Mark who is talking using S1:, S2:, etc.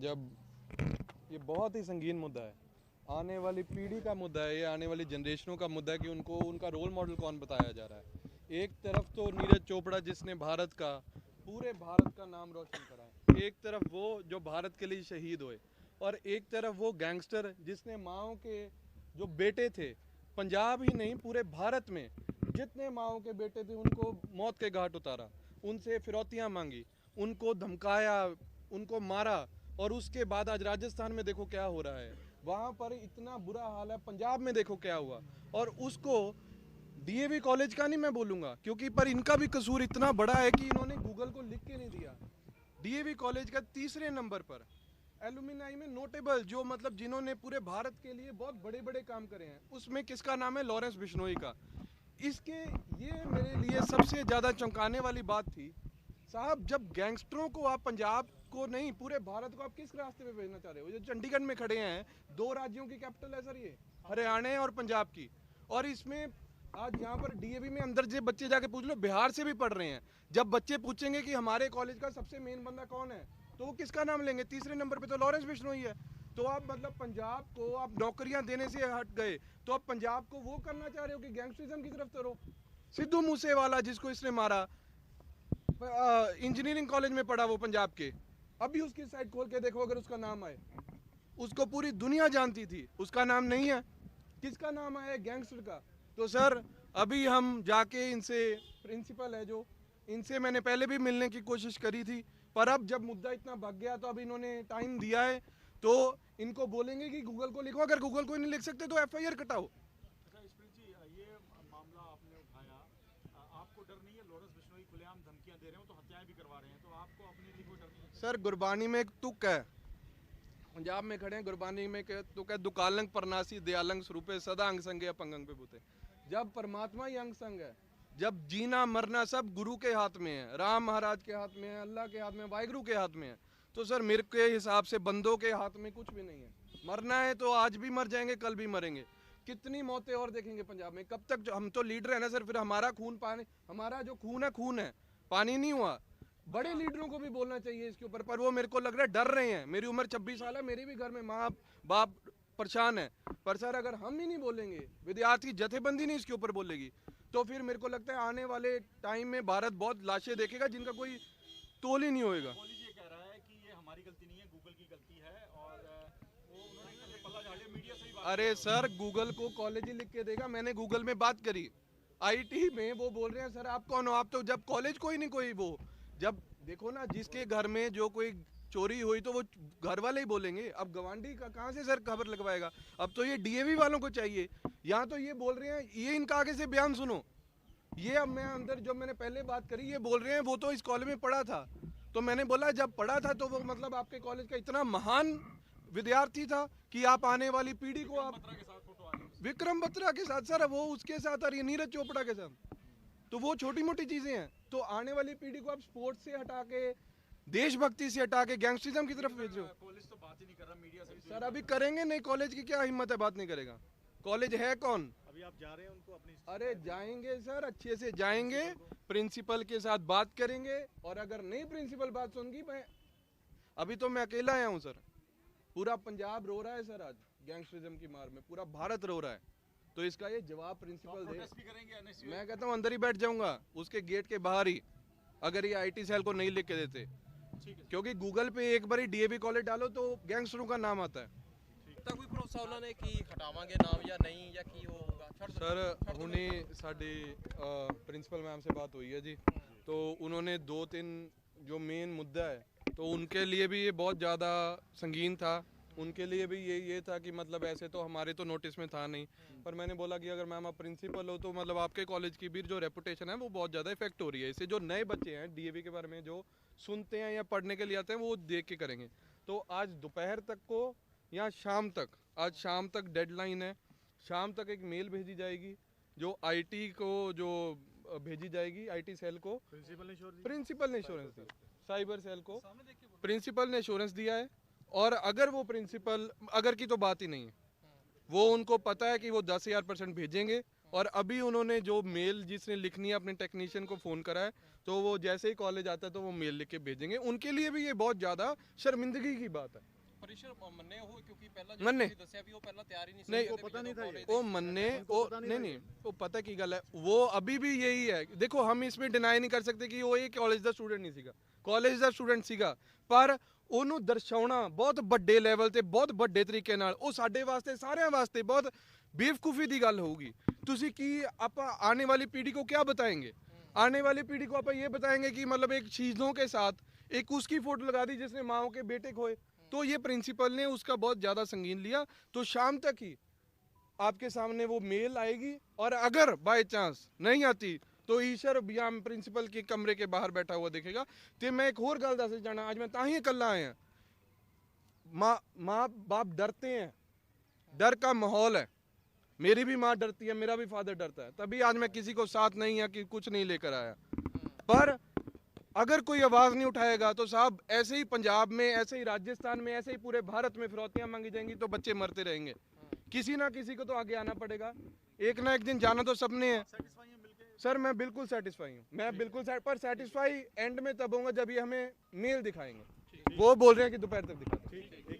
S1: जब ये बहुत ही संगीन मुद्दा है, आने वाली पीढ़ी का मुद्दा है, ये आने वाली जनरेशनों का मुद्दा है कि उनको उनका रोल मॉडल कौन बताया जा रहा है। एक तरफ तो नीरज चोपड़ा जिसने भारत का, पूरे भारत का नाम रोशन करा है, एक तरफ वो जो भारत के लिए शहीद हुए, और एक तरफ वो गैंगस्टर जिसने माओ के जो बेटे थे, पंजाब ही नहीं पूरे भारत में जितने माओ के बेटे थे उनको मौत के घाट उतारा, उनसे फिरौतियाँ मांगी, उनको धमकाया, उनको मारा। और उसके बाद आज राजस्थान में देखो क्या हो रहा है, वहाँ पर इतना बुरा हाल है, पंजाब में देखो क्या हुआ। और उसको डीएवी कॉलेज का नहीं मैं बोलूँगा, क्योंकि पर इनका भी कसूर इतना बड़ा है कि इन्होंने गूगल को लिख के नहीं दिया। डीएवी कॉलेज का तीसरे नंबर पर एलुमिनाई में नोटेबल जो मतलब जिन्होंने पूरे भारत के लिए बहुत बड़े बड़े काम करे हैं, उसमें किसका नाम है? लॉरेंस बिश्नोई का। इसके ये मेरे लिए सबसे ज़्यादा चौंकाने वाली बात थी साहब, जब गैंगस्टरों को आप पंजाब को नहीं पूरे भारत को आप किस रास्ते पे भेजना चाह रहे हो? जो चंडीगढ़ में खड़े हैं, दो राज्यों की कैपिटल है सर ये, हरियाणा और पंजाब की। और इसमें आज यहाँ पर डीएवी में अंदर से बच्चे जाके पूछ लो, बिहार से भी पढ़ रहे हैं। जब बच्चे पूछेंगे कि हमारे कॉलेज का सबसे मेन बंदा कौन है, तो वो किसका नाम लेंगे? तीसरे नंबर पे तो लॉरेंस बिश्नोई है। तो आप मतलब पंजाब को आप नौकरियां देने से हट गए, तो आप पंजाब को वो करना चाह रहे हो कि गैंगस्टरिज्म की तरफ चलो। सिद्धू मूसेवाला जिसको इसने मारा, इंजीनियरिंग कॉलेज में पढ़ा वो पंजाब के, अभी उसकी साइट खोल के देखो अगर उसका नाम आए, उसको पूरी दुनिया जानती थी, उसका नाम नहीं है, किसका नाम आया? गैंगस्टर का। तो सर अभी हम जाके इनसे, प्रिंसिपल है जो, इनसे मैंने पहले भी मिलने की कोशिश करी थी, पर अब जब मुद्दा इतना भग गया तो अब इन्होंने टाइम दिया है, तो इनको बोलेंगे कि गूगल को लिखो, अगर गूगल को नहीं लिख सकते तो एफआईआर कटाओ।
S2: अच्छा स्प्रिंग जी, ये मामला आपने उठाया, आपको डर नहीं है? लॉरेंस बिश्नोई खुलेआम धमकियां दे रहे हो, तो हत्याएं भी करवा रहे हैं, तो आपको अपने लिए कोई डर नहीं है?
S1: सर गुरबानी में एक तुक है, पंजाब में खड़े हैं, गुरबानी में तुक है, दुकालंग परनासी दयालंग स्वरूपे सदा अंग संग अपंगंग पे भूते। जब परमात्मा ही अंग संग है, जब जीना मरना सब गुरु के हाथ में है, राम महाराज के हाथ में है, अल्लाह के हाथ में, वाहिगुरु के हाथ में है, तो सर मेरे के हिसाब से बंदों के हाथ में कुछ भी नहीं है। मरना है तो आज भी मर जाएंगे, कल भी मरेंगे। कितनी मौतें और देखेंगे पंजाब में? कब तक? हम तो लीडर है ना सर, फिर हमारा खून पानी, हमारा जो खून है, पानी नहीं हुआ। बड़े लीडरों को भी बोलना चाहिए इसके ऊपर, पर वो मेरे को लग रहा है डर रहे हैं। मेरी उम्र 26 साल है, मेरे भी घर में माँ बाप परेशान है, पर सर अगर हम ही नहीं बोलेंगे, विद्यार्थी जथेबंदी नहीं इसके ऊपर बोलेगी, तो फिर मेरे को लगता है आने वाले टाइम में भारत बहुत लाशें देखेगा जिनका कोई तोल ही नहीं होएगा।
S2: कॉलेज ये कह रहा है कि ये हमारी गलती नहीं है, गूगल की गलती है, और वो उन्होंने पल्ला झाड़ लिया, मीडिया से भी बात
S1: अरे सर गूगल को कॉलेज ही लिख के देगा। मैंने गूगल में बात करी, आईटी में, वो बोल रहे हैं सर आप कौन हो? आप तो जब कॉलेज कोई नहीं कोई, वो जब देखो ना जिसके घर में जो कोई चोरी हुई तो वो घर वाले ही बोलेंगे। अब गवांडी का कहाँ से सर खबर लगवाएगा? अब तो ये डीएवी वालों को चाहिए। यहाँ तो ये बोल रहे हैं, ये इनका आगे से बयान सुनो, ये अब मैं अंदर जो मैंने पहले बात करी, ये बोल रहे हैं वो तो इस कॉलेज में पढ़ा था। तो मैंने बोला जब पढ़ा था तो वो मतलब आपके कॉलेज का इतना महान विद्यार्थी था कि आप आने वाली पीढ़ी को आप
S2: के साथ फोटो आ रही है।
S1: विक्रम बत्रा के साथ, सर वो उसके साथ और ये नीरज चोपड़ा के साथ, तो वो छोटी मोटी चीजें हैं। तो आने वाली पीढ़ी को आप स्पोर्ट्स से हटा के, देशभक्ति से हटा के गैंगस्टरिज्म की तरफ भेज रहे हो।
S2: कॉलेज तो बात ही नहीं कर रहा, मीडिया से भी
S1: सर अभी करेंगे नहीं, कॉलेज की क्या हिम्मत है, बात नहीं करेगा? कॉलेज है कौन?
S2: अभी आप जा रहे हैं उनको अपनी?
S1: अरे जाएंगे सर, अच्छे से जाएंगे, प्रिंसिपल के साथ बात करेंगे, और अगर नहीं प्रिंसिपल बात सुनगी, मैं अभी तो मैं अकेला आया हूँ सर, पूरा पंजाब रो रहा है सर, आज गैंगस्टरिज्म की मार में पूरा भारत रो रहा है, तो इसका ये जवाब प्रिंसिपल दे।
S2: प्रोटेस्ट भी करेंगे NSU?
S1: मैं कहता हूँ अंदर ही बैठ जाऊंगा उसके गेट के बाहर ही, अगर ये आईटी सेल को नहीं लिख के देते,
S2: ठीक है।
S1: क्योंकि गूगल पे एक बार डीएवी कॉलेज डालो तो गैंगस्टरों का नाम आता है।
S3: ਤਾਂ ਕੋਈ ਭਰੋਸਾ ਉਹਨਾਂ ਨੇ ਕਿ ਹਟਾਵਾਂਗੇ ਨਾਮ ਜਾਂ ਨਹੀਂ ਜਾਂ ਕੀ ਹੋਊਗਾ?
S1: सर हुने साड़ी प्रिंसिपल मैम से बात हुई है जी, तो उन्होंने 2-3 जो मेन मुद्दा है, तो उनके लिए भी ये बहुत ज़्यादा संगीन था। उनके लिए भी ये था कि मतलब ऐसे तो हमारे तो नोटिस में था नहीं, पर मैंने बोला कि अगर मैम आप प्रिंसिपल हो तो मतलब आपके कॉलेज की भी जो रेपुटेशन है वो बहुत ज़्यादा इफेक्ट हो रही है। इससे जो नए बच्चे हैं डीएवी के बारे में जो सुनते हैं या पढ़ने के लिए आते हैं वो देख के करेंगे। तो आज दोपहर तक को या शाम तक, आज शाम तक डेडलाइन है, शाम तक एक मेल भेजी जाएगी जो आईटी को जो भेजी जाएगी, आईटी सेल को। प्रिंसिपल ने इंश्योरेंस दी, साइबर सेल को प्रिंसिपल ने इंश्योरेंस दिया है, और अगर वो प्रिंसिपल, अगर की तो बात ही नहीं है, वो उनको पता है कि वो 10,000% भेजेंगे, और अभी उन्होंने जो मेल जिसने लिखनी है अपने टेक्नीशियन को फ़ोन करा है, तो वो जैसे ही कॉलेज आता है तो वो मेल लिख के भेजेंगे। उनके लिए भी ये बहुत ज़्यादा शर्मिंदगी की बात है।
S3: ਪਰਿਸ਼ਰ ਮੰਨੇ ਉਹ ਕਿਉਂਕਿ ਪਹਿਲਾਂ
S1: ਮੰਨੇ।
S3: ਤੁਸੀਂ ਦੱਸਿਆ ਵੀ ਉਹ ਪਹਿਲਾਂ ਤਿਆਰ ਹੀ ਨਹੀਂ ਸੀ
S1: नहीं,
S3: ਉਹਦੇ
S2: पता नहीं था ये।
S1: वो मन्ने वो नहीं वो पता की गल है, वो अभी भी यही है। देखो हम इसमें डिनाई नहीं कर सकते कि वो एक कॉलेज ਦਾ स्टूडेंट नहीं ਸੀਗਾ, कॉलेज ਦਾ स्टूडेंट ਸੀਗਾ, ਪਰ ਉਹਨੂੰ ਦਰਸਾਉਣਾ ਬਹੁਤ ਵੱਡੇ ਲੈਵਲ ਤੇ ਬਹੁਤ ਵੱਡੇ ਤਰੀਕੇ ਨਾਲ ਉਹ ਸਾਡੇ ਵਾਸਤੇ ਸਾਰਿਆਂ ਵਾਸਤੇ ਬਹੁਤ बेवकूफ़ी ਦੀ ਗੱਲ होगी। ਤੁਸੀਂ ਕੀ ਆਪਾਂ आने वाली पीढ़ी को क्या बताएंगे? आने वाली पीढ़ी को आप ये बताएंगे कि मतलब एक चीज़ों के साथ एक उसकी फ़ोटो लगा दी जिसने माओ के बेटे खोए। तो ये प्रिंसिपल ने उसका बहुत ज़्यादा संगीन लिया। तो शाम तक ही आपके सामने वो मेल आएगी, और अगर बाय चांस नहीं आती तो ईशर बियाम प्रिंसिपल के कमरे के बाहर बैठा हुआ दिखेगा। तो मैं एक और गल दस जाना, आज मैं ताही कल्ला आया, माँ बाप डरते हैं, डर का माहौल है। मेरी भी माँ डरती है, मेरा भी फादर डरता है, तभी आज मैं किसी को साथ नहीं या कि कुछ नहीं लेकर आया। पर अगर कोई आवाज़ नहीं उठाएगा तो साहब ऐसे ही पंजाब में, ऐसे ही राजस्थान में, ऐसे ही पूरे भारत में फिरौतियाँ मांगी जाएंगी तो बच्चे मरते रहेंगे। किसी ना किसी को तो आगे आना पड़ेगा, एक ना एक दिन जाना तो सबने है।
S2: सेटिस्फाई है मिलके?
S1: सर मैं बिल्कुल सेटिस्फाई हूँ, मैं बिल्कुल पर सेटिस्फाई एंड में तब होगा जब ये हमें मेल दिखाएंगे। वो बोल रहे हैं कि दोपहर तक दिखा दें।
S2: ठीक है।